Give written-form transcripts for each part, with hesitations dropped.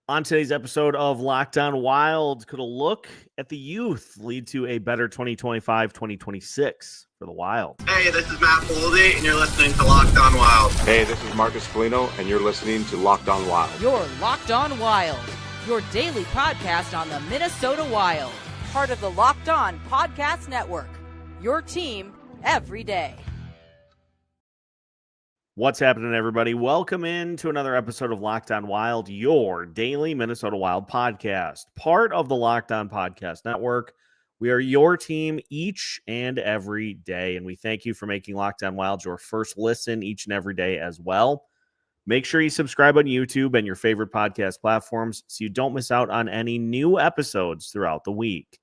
On today's episode of Locked On Wild, could a look at the youth lead to a better 2025-2026 for the Wild? Hey, this is Matt Boldy, and you're listening to Locked On Wild. Hey, this is Marcus Foligno, and you're listening to Locked On Wild. You're Locked On Wild, your daily podcast on the Minnesota Wild. Part of the Locked On Podcast Network, your team every day. What's happening, everybody? Welcome in to another episode of Locked On Wild, your daily Minnesota Wild podcast, part of the Locked On Podcast Network. We are your team each and every day, and we thank you for making Locked On Wild your first listen each and every day as well. Make sure you subscribe on YouTube and your favorite podcast platforms so you don't miss out on any new episodes throughout the week.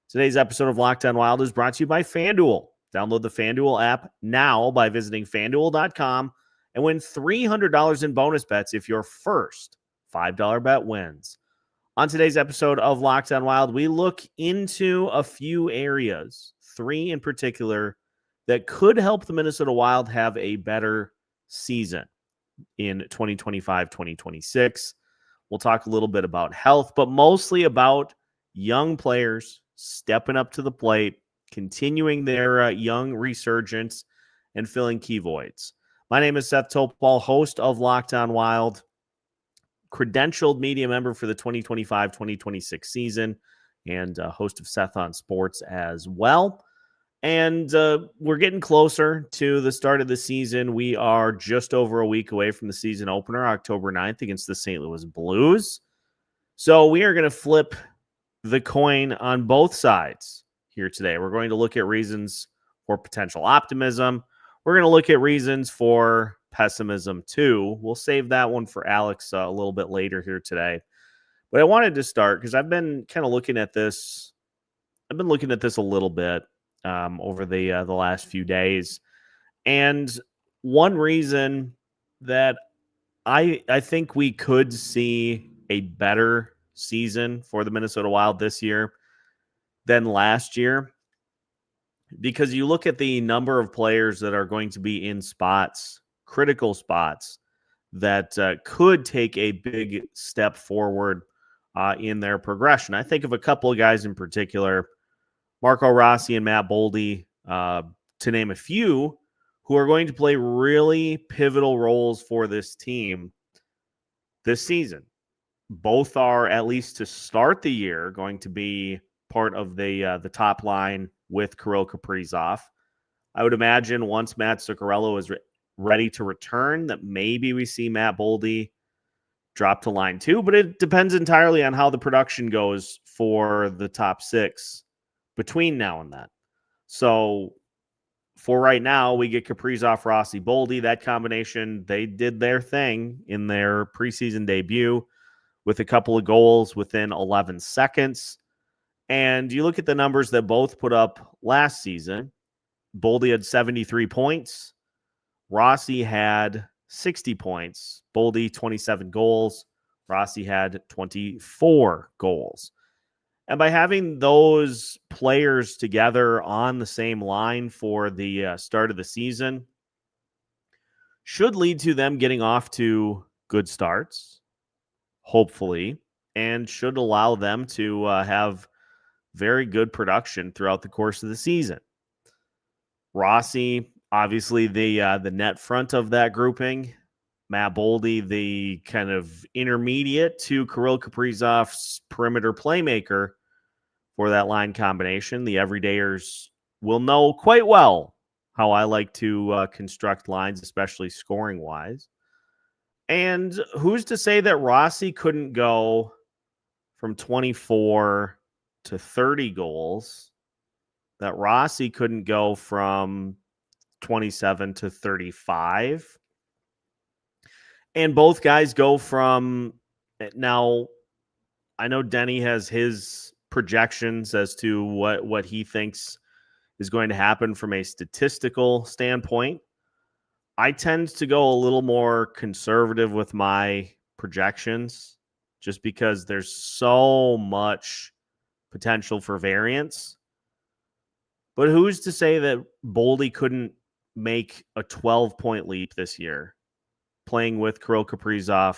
Today's episode of Locked On Wild is brought to you by FanDuel. Download the FanDuel app now by visiting FanDuel.com and win $300 in bonus bets if your first $5 bet wins. On today's episode of Locked On Wild, we look into a few areas, three in particular, that could help the Minnesota Wild have a better season in 2025-2026. We'll talk a little bit about health, but mostly about young players stepping up to the plate, continuing their young resurgence, and filling key voids. My name is Seth Toupal, host of Locked On Wild, credentialed media member for the 2025-2026 season, and host of Seth on Sports as well. And we're getting closer to the start of the season. We are just over a week away from the season opener, October 9th, against the St. Louis Blues. So we are going to flip the coin on both sides here today. We're going to look at reasons for potential optimism. We're going to look at reasons for pessimism too. We'll save that one for Alex a little bit later here today. But I wanted to start because I've been kind of looking at this. I've been looking at this a little bit over the last few days. And one reason that I think we could see a better season for the Minnesota Wild this year than last year, because you look at the number of players that are going to be in spots, critical spots, that could take a big step forward in their progression. I think of a couple of guys in particular, Rossi and Matt Boldy, to name a few, who are going to play really pivotal roles for this team this season. Both are, at least to start the year, going to be part of the top line with Kirill Kaprizov. I would imagine once Matt Zuccarello is ready to return, that maybe we see Matt Boldy drop to line two, but it depends entirely on how the production goes for the top six between now and then. So for right now, we get Kaprizov, Rossi, Boldy. That combination, they did their thing in their preseason debut with a couple of goals within 11 seconds. And you look at the numbers that both put up last season. Boldy had 73 points. Rossi had 60 points. Boldy, 27 goals. Rossi had 24 goals. And by having those players together on the same line for the start of the season should lead to them getting off to good starts, hopefully, and should allow them to have very good production throughout the course of the season. Rossi, obviously the net front of that grouping. Matt Boldy, the kind of intermediate to Kirill Kaprizov's perimeter playmaker for that line combination. The everydayers will know quite well how I like to construct lines, especially scoring-wise. And who's to say that Rossi couldn't go from 24 to 30 goals, that Rossi couldn't go from 27 to 35. And both guys go from, now I know Denny has his projections as to what he thinks is going to happen from a statistical standpoint. I tend to go a little more conservative with my projections just because there's so much potential for variance. But who's to say that Boldy couldn't make a 12-point leap this year, playing with Kirill Kaprizov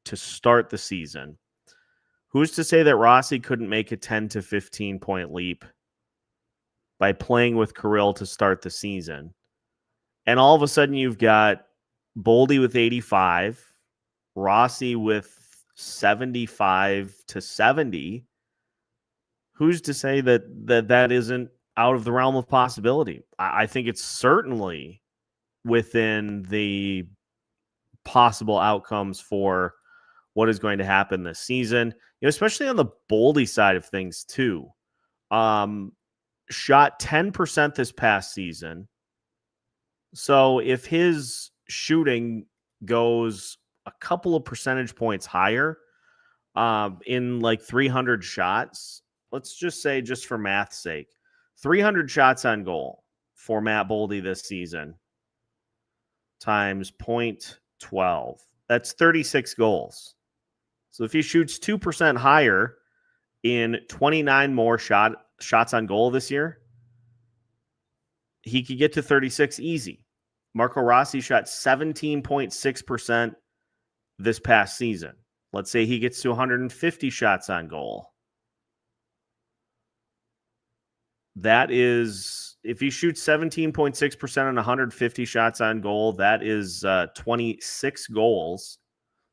to start the season, who's to say that Rossi couldn't make a 10 to 15 point leap by playing with Kirill to start the season? And all of a sudden you've got Boldy with 85, Rossi with 75 to 70. Who's to say that isn't out of the realm of possibility? I think it's certainly within the possible outcomes for what is going to happen this season, especially on the Boldy side of things too. Shot 10% this past season. So if his shooting goes a couple of percentage points higher, in like 300 shots, let's just say, just for math's sake, 300 shots on goal for Matt Boldy this season times 0.12. That's 36 goals. So if he shoots 2% higher in 29 more shots on goal this year, he could get to 36 easy. Marco Rossi shot 17.6% this past season. Let's say he gets to 150 shots on goal. That is, if he shoots 17.6% on 150 shots on goal, that is 26 goals.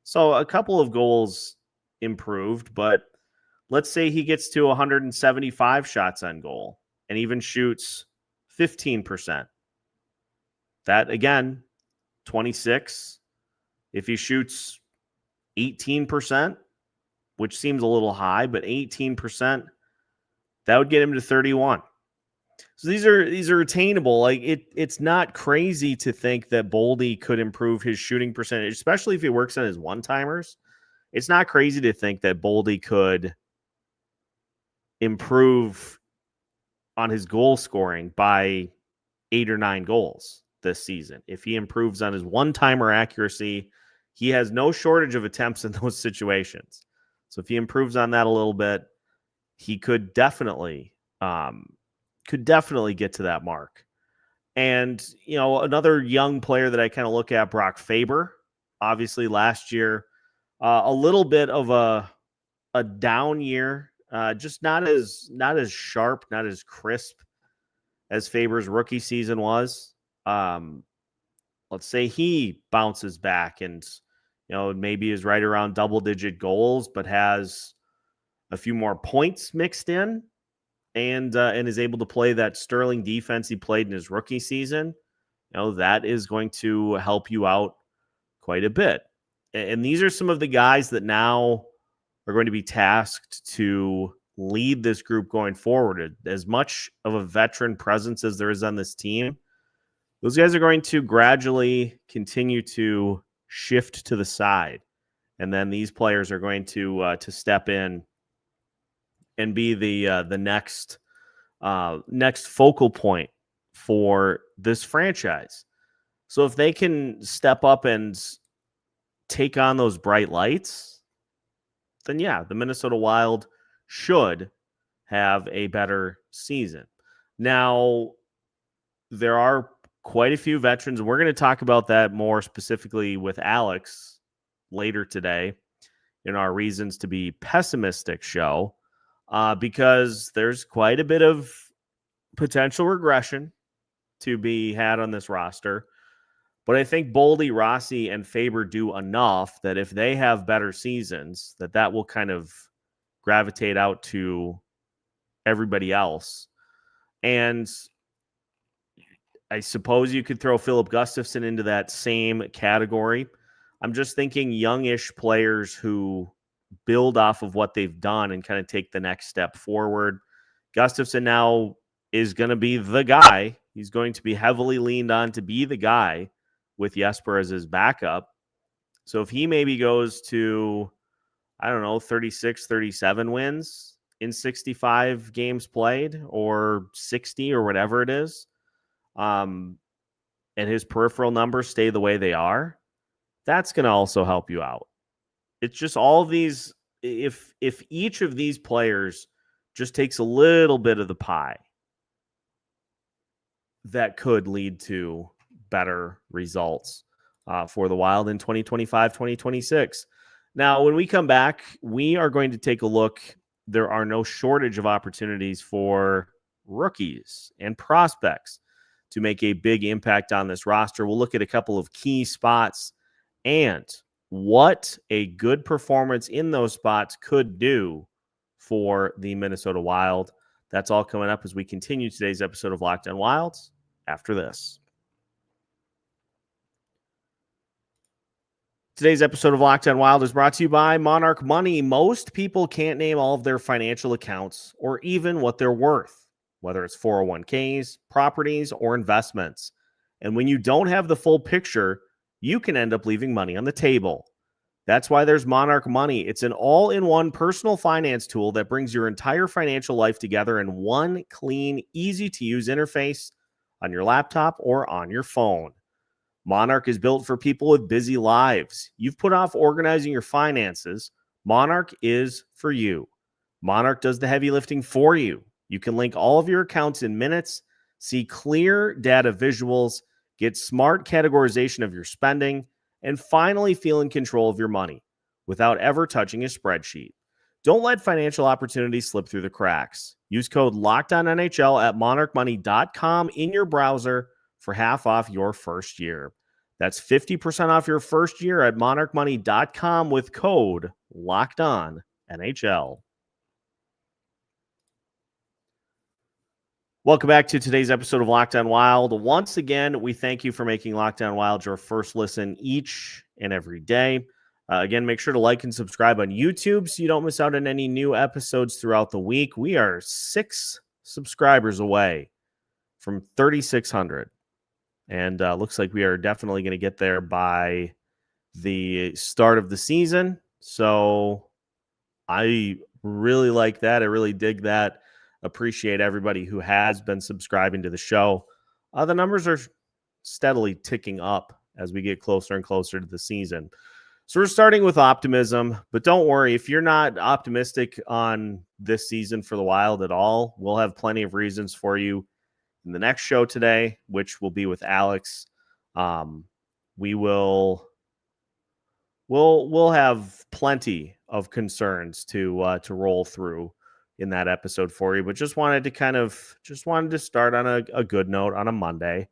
So a couple of goals improved, but let's say he gets to 175 shots on goal and even shoots 15%. That, again, 26. If he shoots 18%, which seems a little high, but 18%, that would get him to 31. So these are attainable. Like it's not crazy to think that Boldy could improve his shooting percentage, especially if he works on his one-timers. It's not crazy to think that Boldy could improve on his goal scoring by 8 or 9 goals this season. If he improves on his one-timer accuracy, he has no shortage of attempts in those situations. So if he improves on that a little bit, he could definitely get to that mark. And, another young player that I kind of look at, Brock Faber, obviously last year, a little bit of a down year, just not as sharp, not as crisp as Faber's rookie season was. Let's say he bounces back and, maybe is right around double-digit goals, but has a few more points mixed in, and is able to play that sterling defense he played in his rookie season. That is going to help you out quite a bit. And these are some of the guys that now are going to be tasked to lead this group going forward. As much of a veteran presence as there is on this team, those guys are going to gradually continue to shift to the side. And then these players are going to step in and be the next focal point for this franchise. So if they can step up and take on those bright lights, then yeah, the Minnesota Wild should have a better season. Now, there are quite a few veterans. We're going to talk about that more specifically with Alex later today in our Reasons to Be Pessimistic show, because there's quite a bit of potential regression to be had on this roster. But I think Boldy, Rossi, and Faber do enough that if they have better seasons, that will kind of gravitate out to everybody else. And I suppose you could throw Philip Gustafson into that same category. I'm just thinking youngish players who build off of what they've done and kind of take the next step forward. Gustafson now is going to be the guy. He's going to be heavily leaned on to be the guy with Jesper as his backup. So if he maybe goes to, 36, 37 wins in 65 games played, or 60 or whatever it is, and his peripheral numbers stay the way they are, that's going to also help you out. It's just all of these, if each of these players just takes a little bit of the pie, that could lead to better results for the Wild in 2025, 2026. Now, when we come back, we are going to take a look. There are no shortage of opportunities for rookies and prospects to make a big impact on this roster. We'll look at a couple of key spots and what a good performance in those spots could do for the Minnesota Wild. That's all coming up as we continue today's episode of Locked On Wilds after this. Today's episode of Locked On Wild is brought to you by Monarch Money. Most people can't name all of their financial accounts or even what they're worth, whether it's 401ks, properties, or investments. And when you don't have the full picture, you can end up leaving money on the table. That's why there's Monarch Money. It's an all-in-one personal finance tool that brings your entire financial life together in one clean, easy-to-use interface on your laptop or on your phone. Monarch is built for people with busy lives. You've put off organizing your finances. Monarch is for you. Monarch does the heavy lifting for you. You can link all of your accounts in minutes, see clear data visuals, get smart categorization of your spending, and finally feel in control of your money without ever touching a spreadsheet. Don't let financial opportunities slip through the cracks. Use code LOCKEDONNHL at monarchmoney.com in your browser for half off your first year. That's 50% off your first year at monarchmoney.com with code LOCKEDONNHL. Welcome back to today's episode of Locked On Wild. Once again, we thank you for making Locked On Wild your first listen each and every day. Again, make sure to like and subscribe on YouTube so you don't miss out on any new episodes throughout the week. We are 6 subscribers away from 3,600. And looks like we are definitely going to get there by the start of the season. So I really like that. I really dig that. Appreciate everybody who has been subscribing to the show. The numbers are steadily ticking up as we get closer and closer to the season. So we're starting with optimism, but don't worry. If you're not optimistic on this season for the Wild at all, we'll have plenty of reasons for you in the next show today, which will be with Alex. We'll have plenty of concerns to roll through in that episode for you, but just wanted to start on a good note on a Monday.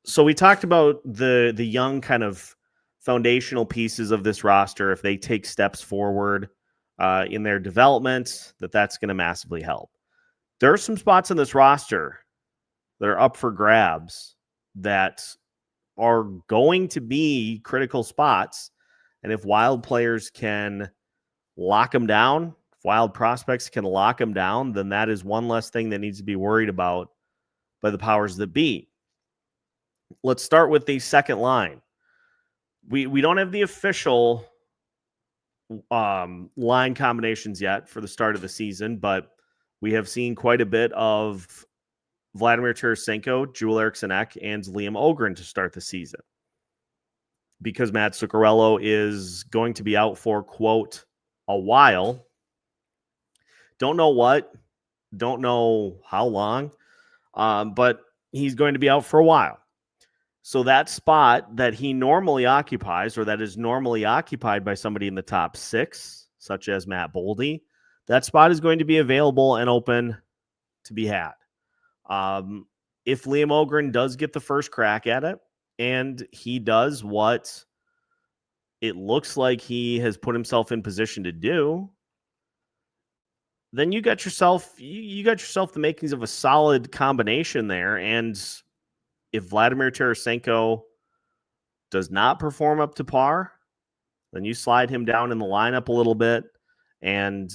So we talked about the young kind of foundational pieces of this roster. If they take steps forward in their development, that's going to massively help. There are some spots in this roster that are up for grabs that are going to be critical spots. And if Wild players can lock them down, if Wild prospects can lock them down, then that is one less thing that needs to be worried about by the powers that be. Let's start with the second line. We don't have the official line combinations yet for the start of the season, but we have seen quite a bit of Vladimir Tarasenko, Joel Eriksson Ek, and Liam Ohgren to start the season. Because Matt Zuccarello is going to be out for, quote, a while. Don't know what. Don't know how long. But he's going to be out for a while. So that spot that he normally occupies, or that is normally occupied by somebody in the top 6, such as Matt Boldy, that spot is going to be available and open to be had. If Liam Ohgren does get the first crack at it, and he does what it looks like he has put himself in position to do, then you got yourself the makings of a solid combination there. And if Vladimir Tarasenko does not perform up to par, then you slide him down in the lineup a little bit, and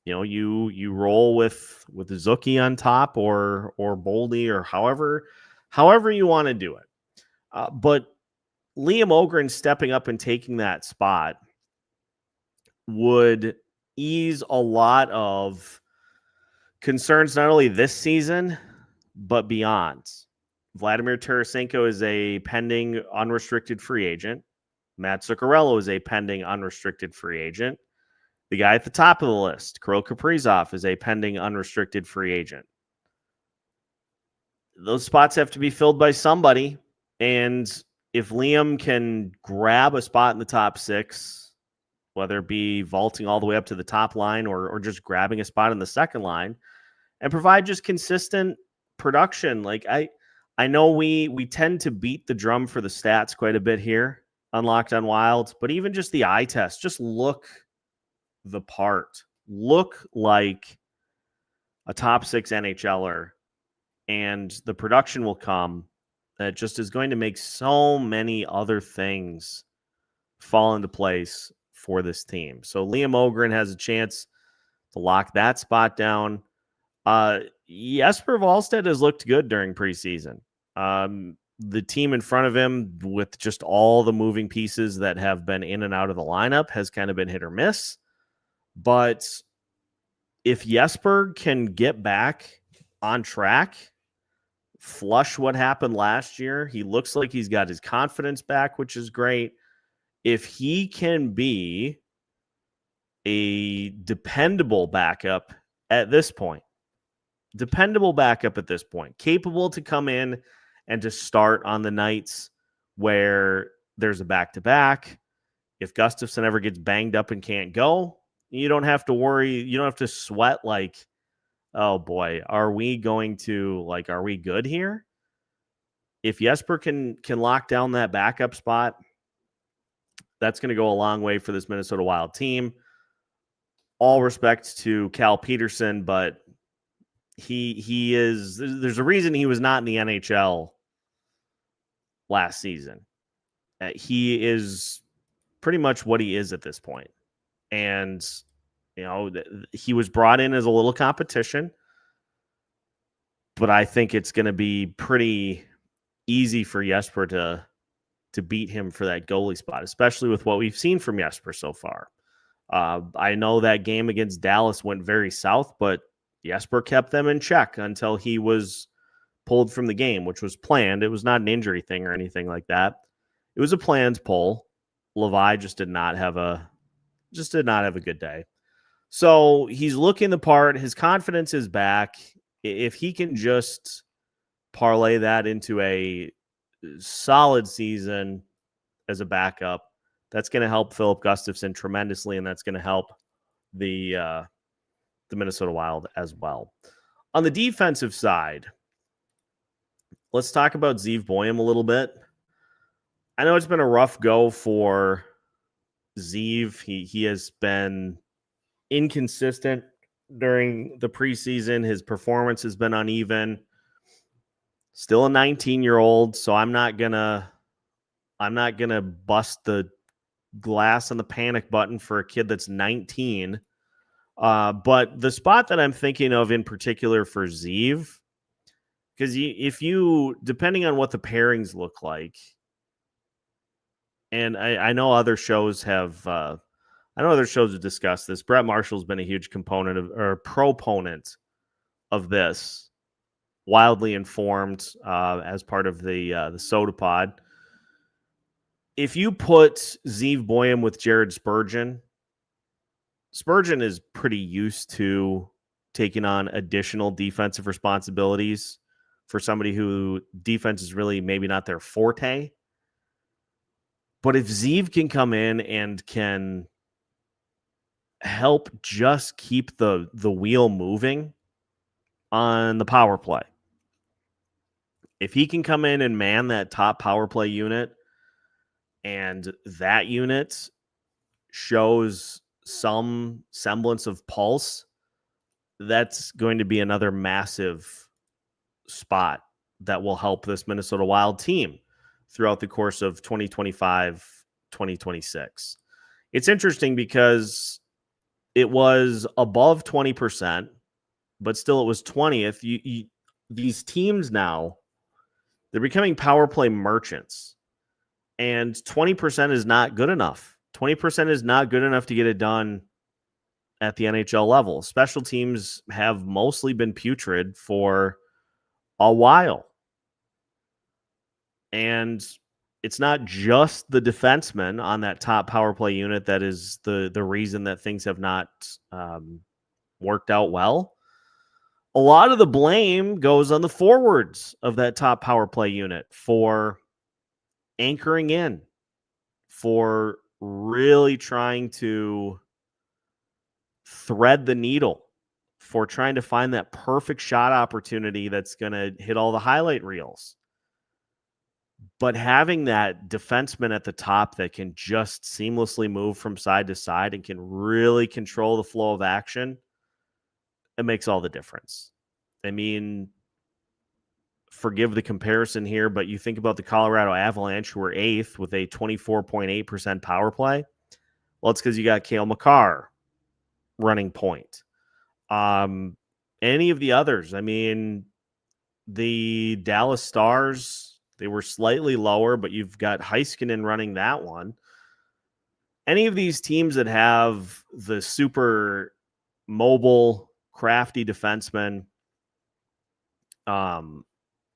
you roll with Zucky on top or Boldy or however you want to do it. But Liam Ohgren stepping up and taking that spot would ease a lot of concerns, not only this season, but beyond. Vladimir Tarasenko is a pending unrestricted free agent. Matt Zuccarello is a pending unrestricted free agent. The guy at the top of the list, Kirill Kaprizov, is a pending unrestricted free agent. Those spots have to be filled by somebody. And if Liam can grab a spot in the top 6, whether it be vaulting all the way up to the top line or just grabbing a spot in the second line, and provide just consistent production. Like I know we tend to beat the drum for the stats quite a bit here on Locked On Wild, but even just the eye test, just look the part. Look like a top 6 NHLer, and the production will come that just is going to make so many other things fall into place for this team. So Liam Ohgren has a chance to lock that spot down. Jesper Wallstedt has looked good during preseason. The team in front of him, with just all the moving pieces that have been in and out of the lineup, has kind of been hit or miss. But if Jesper can get back on track, flush what happened last year, he looks like he's got his confidence back, which is great. If he can be a dependable backup at this point, capable to come in and to start on the nights where there's a back-to-back. If Gustafson ever gets banged up and can't go, you don't have to worry. You don't have to sweat like, oh boy, are we good here? If Jesper can lock down that backup spot, that's going to go a long way for this Minnesota Wild team. All respect to Cal Peterson, but there's a reason he was not in the NHL last season. He is pretty much what he is at this point. And, he was brought in as a little competition, but I think it's going to be pretty easy for Jesper to beat him for that goalie spot, especially with what we've seen from Jesper so far. I know that game against Dallas went very south, but Jesper kept them in check until he was pulled from the game, which was planned. It was not an injury thing or anything like that. It was a planned pull. Levi just did not have a good day. So he's looking the part. His confidence is back. If he can just parlay that into a solid season as a backup, that's going to help Philip Gustafson tremendously, and that's going to help the Minnesota Wild as well. On the defensive side, let's talk about Zeev Boyum a little bit. I know it's been a rough go for Zeev. He has been inconsistent during the preseason. His performance has been uneven. Still a 19-year-old, so I'm not gonna bust the glass on the panic button for a kid that's 19. But the spot that I'm thinking of in particular for Zeev, because depending on what the pairings look like, and I know other shows have discussed this. Brett Marshall's been a huge proponent of this, wildly informed as part of the Soda Pod. If you put Zeev Boyum with Jared Spurgeon is pretty used to taking on additional defensive responsibilities for somebody who defense is really maybe not their forte. But if Zeev can come in and can help just keep the wheel moving on the power play, if he can come in and man that top power play unit, and that unit shows some semblance of pulse, that's going to be another massive spot that will help this Minnesota Wild team throughout the course of 2025, 2026. It's interesting because it was above 20%, but still it was 20th. These teams now, they're becoming power play merchants, and 20% is not good enough. 20% is not good enough to get it done at the NHL level. Special teams have mostly been putrid for a while. And it's not just the defenseman on that top power play unit that is the reason that things have not worked out well. A lot of the blame goes on the forwards of that top power play unit for anchoring in, for really trying to thread the needle, for trying to find that perfect shot opportunity that's going to hit all the highlight reels. But having that defenseman at the top that can just seamlessly move from side to side and can really control the flow of action, it makes all the difference. I mean, forgive the comparison here, but you think about the Colorado Avalanche, who were 8th with a 24.8% power play. Well, it's because you got Cale Makar running point. Any of the others, I mean, the Dallas Stars, they were slightly lower, but you've got Heiskanen running that one. Any of these teams that have the super mobile, crafty defensemen,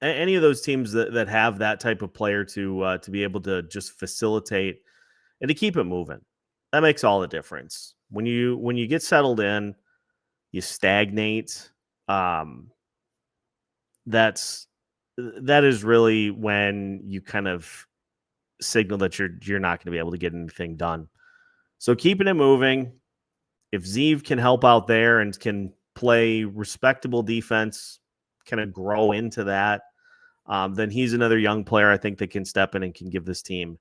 any of those teams that have that type of player to be able to just facilitate and to keep it moving, that makes all the difference. When you get settled in, you stagnate. That is really when you kind of signal that you're not going to be able to get anything done. So keeping it moving. If Zeev can help out there and can play respectable defense, kind of grow into that, then he's another young player I think that can step in and can give this team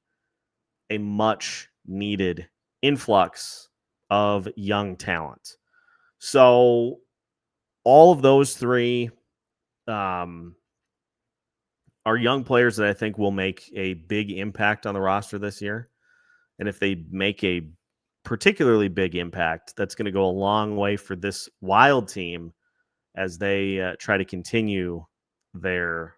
a much needed influx of young talent. So all of those three are young players that I think will make a big impact on the roster this year. And if they make a particularly big impact, that's going to go a long way for this Wild team as they try to continue their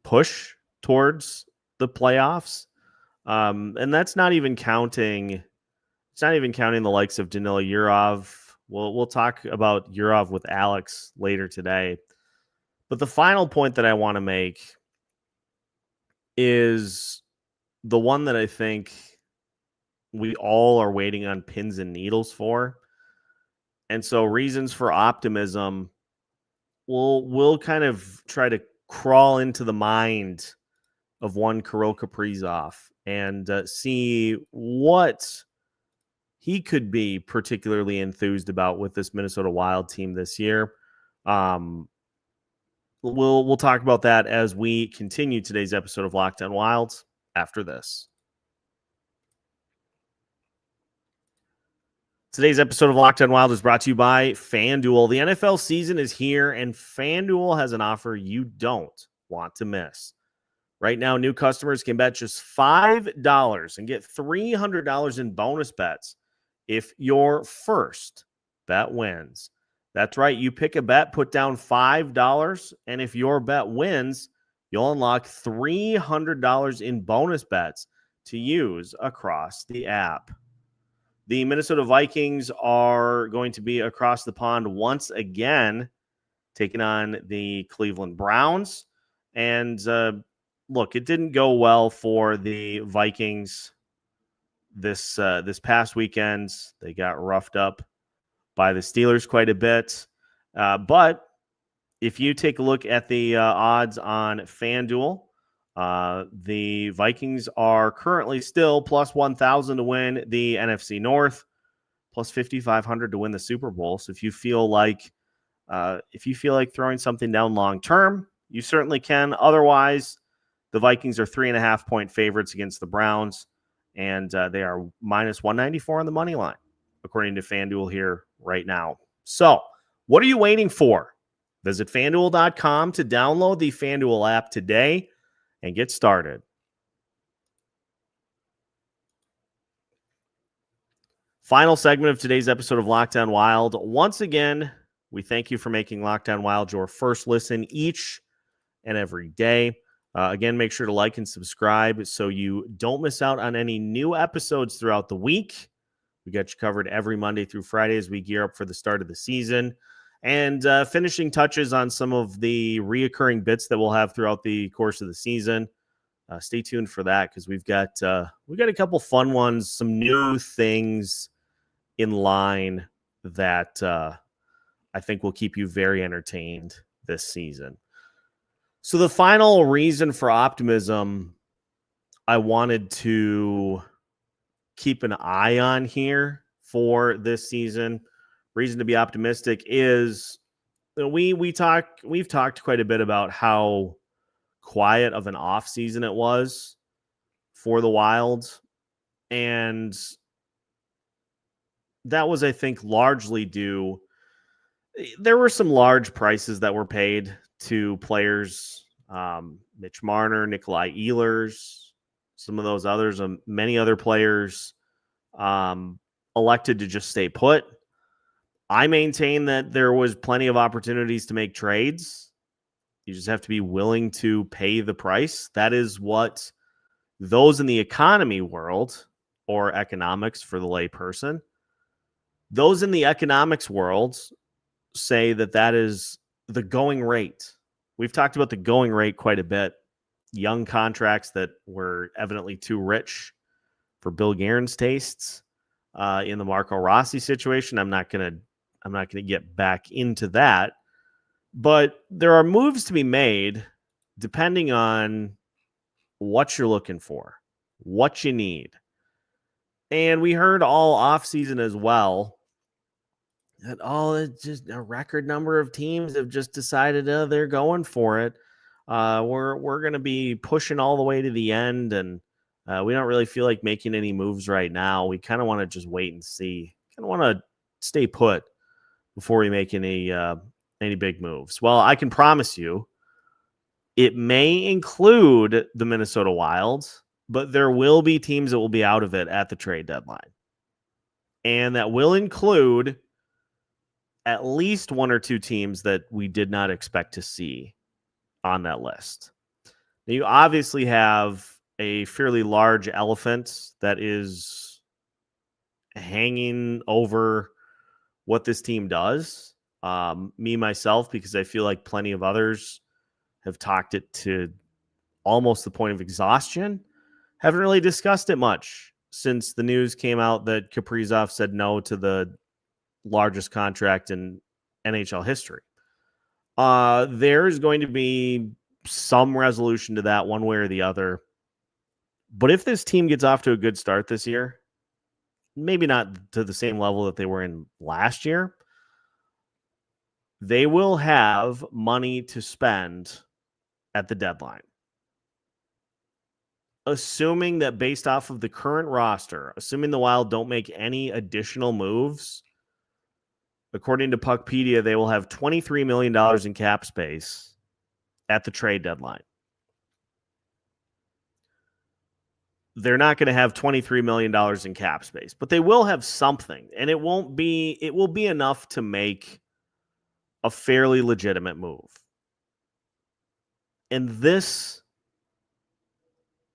push towards the playoffs. And that's not even counting. It's not even counting the likes of Danila Yurov. We'll talk about Yurov with Alex later today. But the final point that I want to make is the one that I think we all are waiting on pins and needles for. And so reasons for optimism, we'll kind of try to crawl into the mind of one Kirill Kaprizov and see what he could be particularly enthused about with this Minnesota Wild team this year. We'll talk about that as we continue today's episode of Locked On Wild after this. Today's episode of Locked On Wild is brought to you by FanDuel. The NFL season is here, and FanDuel has an offer you don't want to miss. Right now, new customers can bet just $5 and get $300 in bonus bets if your first bet wins. That's right. You pick a bet, put down $5, and if your bet wins, you'll unlock $300 in bonus bets to use across the app. The Minnesota Vikings are going to be across the pond once again, taking on the Cleveland Browns. And look, it didn't go well for the Vikings this past weekend. They got roughed up by the Steelers quite a bit. But if you take a look at the odds on FanDuel, the Vikings are currently still plus 1,000 to win the NFC North, plus 5,500 to win the Super Bowl. So if you feel like throwing something down long term, you certainly can. Otherwise, the Vikings are 3.5-point favorites against the Browns, and they are minus 194 on the money line, according to FanDuel here right now. So what are you waiting for? Visit FanDuel.com to download the FanDuel app today and get started. Final segment of today's episode of Locked On Wild. Once again, we thank you for making Locked On Wild your first listen each and every day. Again, make sure to like and subscribe so you don't miss out on any new episodes throughout the week. We got you covered every Monday through Friday as we gear up for the start of the season. And finishing touches on some of the reoccurring bits that we'll have throughout the course of the season. Stay tuned for that because we've got a couple fun ones, some new things in line that I think will keep you very entertained this season. So the final reason for optimism I wanted to keep an eye on here for this season, reason to be optimistic, is we've talked quite a bit about how quiet of an off season it was for the Wild, and that was, I think, largely due. There were some large prices that were paid to players, Mitch Marner, Nikolai Ehlers, some of those others, many other players elected to just stay put. I maintain that there was plenty of opportunities to make trades. You just have to be willing to pay the price. That is what those in the economy world, or economics for the layperson, those in the economics world say that is the going rate. We've talked about the going rate quite a bit. Young contracts that were evidently too rich for Bill Guerin's tastes. In the Marco Rossi situation, I'm not gonna get back into that. But there are moves to be made depending on what you're looking for, what you need. And we heard all offseason as well that it's just a record number of teams have just decided they're going for it. We're going to be pushing all the way to the end, and we don't really feel like making any moves right now. We kind of want to just wait and see. Kind of want to stay put before we make any big moves. Well, I can promise you, it may include the Minnesota Wild, but there will be teams that will be out of it at the trade deadline. And that will include at least one or two teams that we did not expect to see on that list. Now, you obviously have a fairly large elephant that is hanging over what this team does. Me, myself, because I feel like plenty of others have talked it to almost the point of exhaustion. Haven't really discussed it much since the news came out that Kaprizov said no to the largest contract in NHL history. There is going to be some resolution to that one way or the other. But if this team gets off to a good start this year, maybe not to the same level that they were in last year, they will have money to spend at the deadline. Assuming that based off of the current roster, assuming the Wild don't make any additional moves, according to Puckpedia, they will have $23 million in cap space at the trade deadline. They're not going to have $23 million in cap space, but they will have something, and it will be enough to make a fairly legitimate move. And this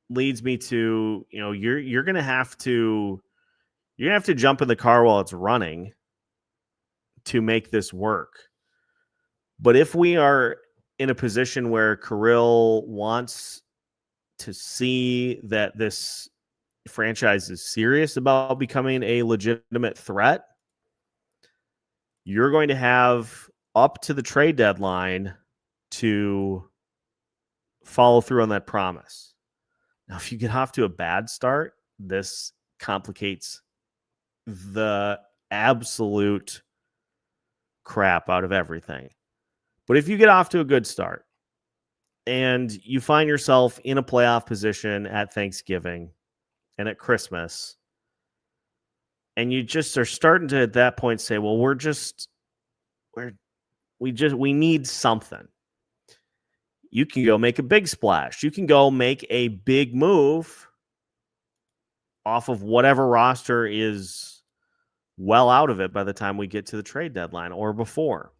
leads me to, you're going to have to jump in the car while it's running to make this work. But if we are in a position where Kirill wants to see that this franchise is serious about becoming a legitimate threat, you're going to have up to the trade deadline to follow through on that promise. Now, if you get off to a bad start, this complicates the absolute crap out of everything. But if you get off to a good start and you find yourself in a playoff position at Thanksgiving and at Christmas, and you just are starting to at that point say, well, we need something. You can go make a big splash. You can go make a big move off of whatever roster is well out of it by the time we get to the trade deadline or before.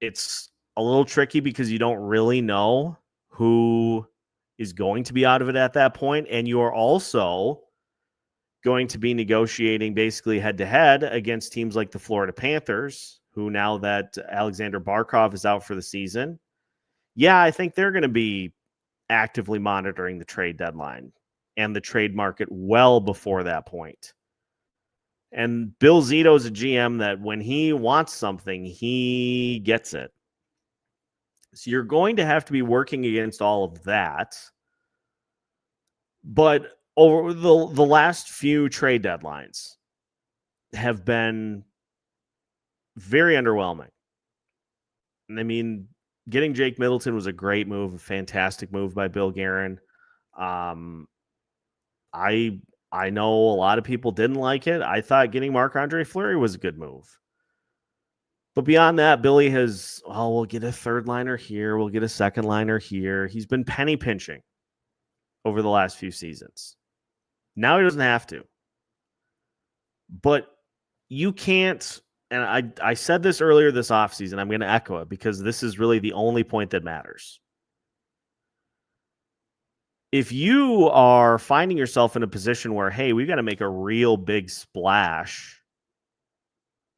It's a little tricky because you don't really know who is going to be out of it at that point, and you are also going to be negotiating basically head-to-head against teams like the Florida Panthers, who now that Alexander Barkov is out for the season, I think they're going to be actively monitoring the trade deadline and the trade market well before that point. And Bill Zito's a GM that when he wants something, he gets it. So you're going to have to be working against all of that. But over the last few trade deadlines have been very underwhelming. I mean, getting Jake Middleton was a great move, a fantastic move by Bill Guerin. I know a lot of people didn't like it. I thought getting Marc-Andre Fleury was a good move. But beyond that, Billy has, we'll get a third liner here. We'll get a second liner here. He's been penny pinching over the last few seasons. Now he doesn't have to. But you can't, and I said this earlier this offseason, I'm going to echo it because this is really the only point that matters. If you are finding yourself in a position where, hey, we've got to make a real big splash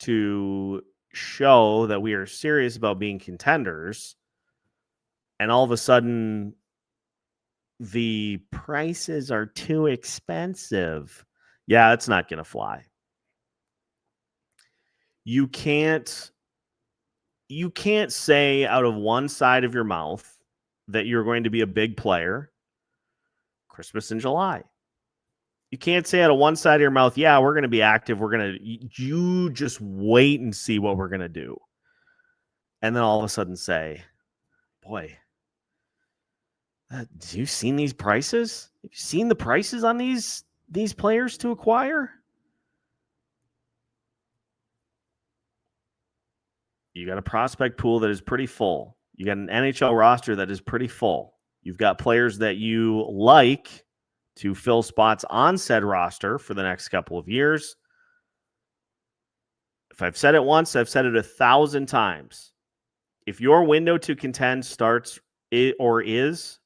to show that we are serious about being contenders, and all of a sudden the prices are too expensive, yeah, it's not going to fly. You can't say out of one side of your mouth that you're going to be a big player Christmas in July. You can't say out of one side of your mouth, yeah, we're going to be active. You just wait and see what we're going to do. And then all of a sudden say, boy, have you seen these prices? Have you seen the prices on these players to acquire? You got a prospect pool that is pretty full. You got an NHL roster that is pretty full. You've got players that you like to fill spots on said roster for the next couple of years. If I've said it once, I've said it 1,000 times. If your window to contend starts or is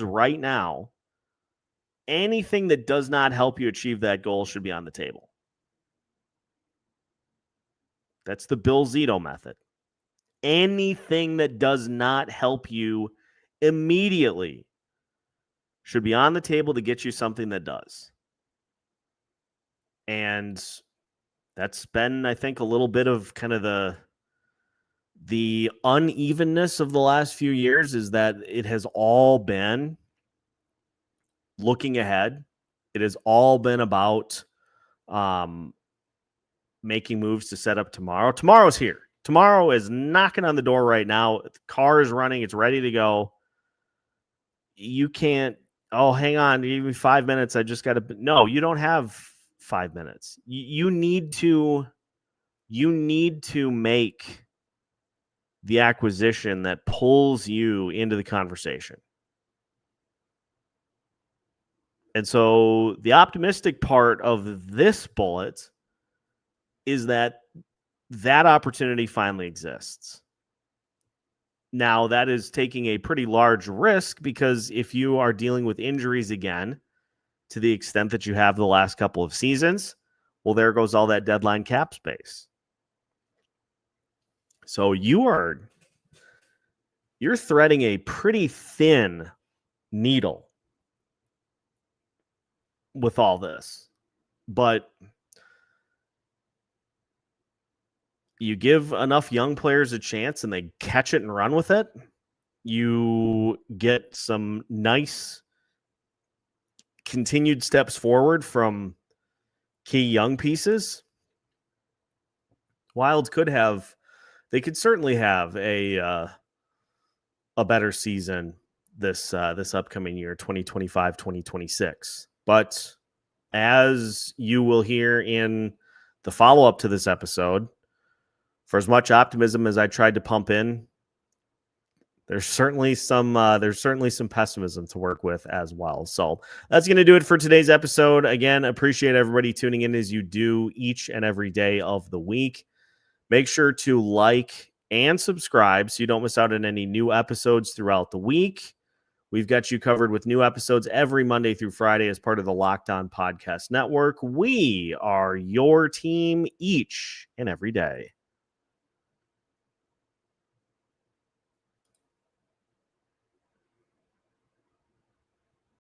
right now, anything that does not help you achieve that goal should be on the table. That's the Bill Zito method. Anything that does not help you immediately should be on the table to get you something that does. And that's been, I think, a little bit of kind of the unevenness of the last few years, is that it has all been looking ahead. It has all been about making moves to set up tomorrow. Tomorrow's here. Tomorrow is knocking on the door right now. The car is running. It's ready to go. You can't, hang on, give me 5 minutes. I just got to. No, you don't have 5 minutes. You need to make the acquisition that pulls you into the conversation. And so the optimistic part of this bullet is that opportunity finally exists. Now, that is taking a pretty large risk, because if you are dealing with injuries again, to the extent that you have the last couple of seasons, well, there goes all that deadline cap space. So you're threading a pretty thin needle with all this. But you give enough young players a chance and they catch it and run with it, you get some nice continued steps forward from key young pieces. Wild could certainly have a better season this upcoming year, 2025-2026. But as you will hear in the follow-up to this episode, for as much optimism as I tried to pump in, there's certainly some pessimism to work with as well. So that's going to do it for today's episode. Again, appreciate everybody tuning in as you do each and every day of the week. Make sure to like and subscribe so you don't miss out on any new episodes throughout the week. We've got you covered with new episodes every Monday through Friday as part of the Locked On Podcast Network. We are your team each and every day.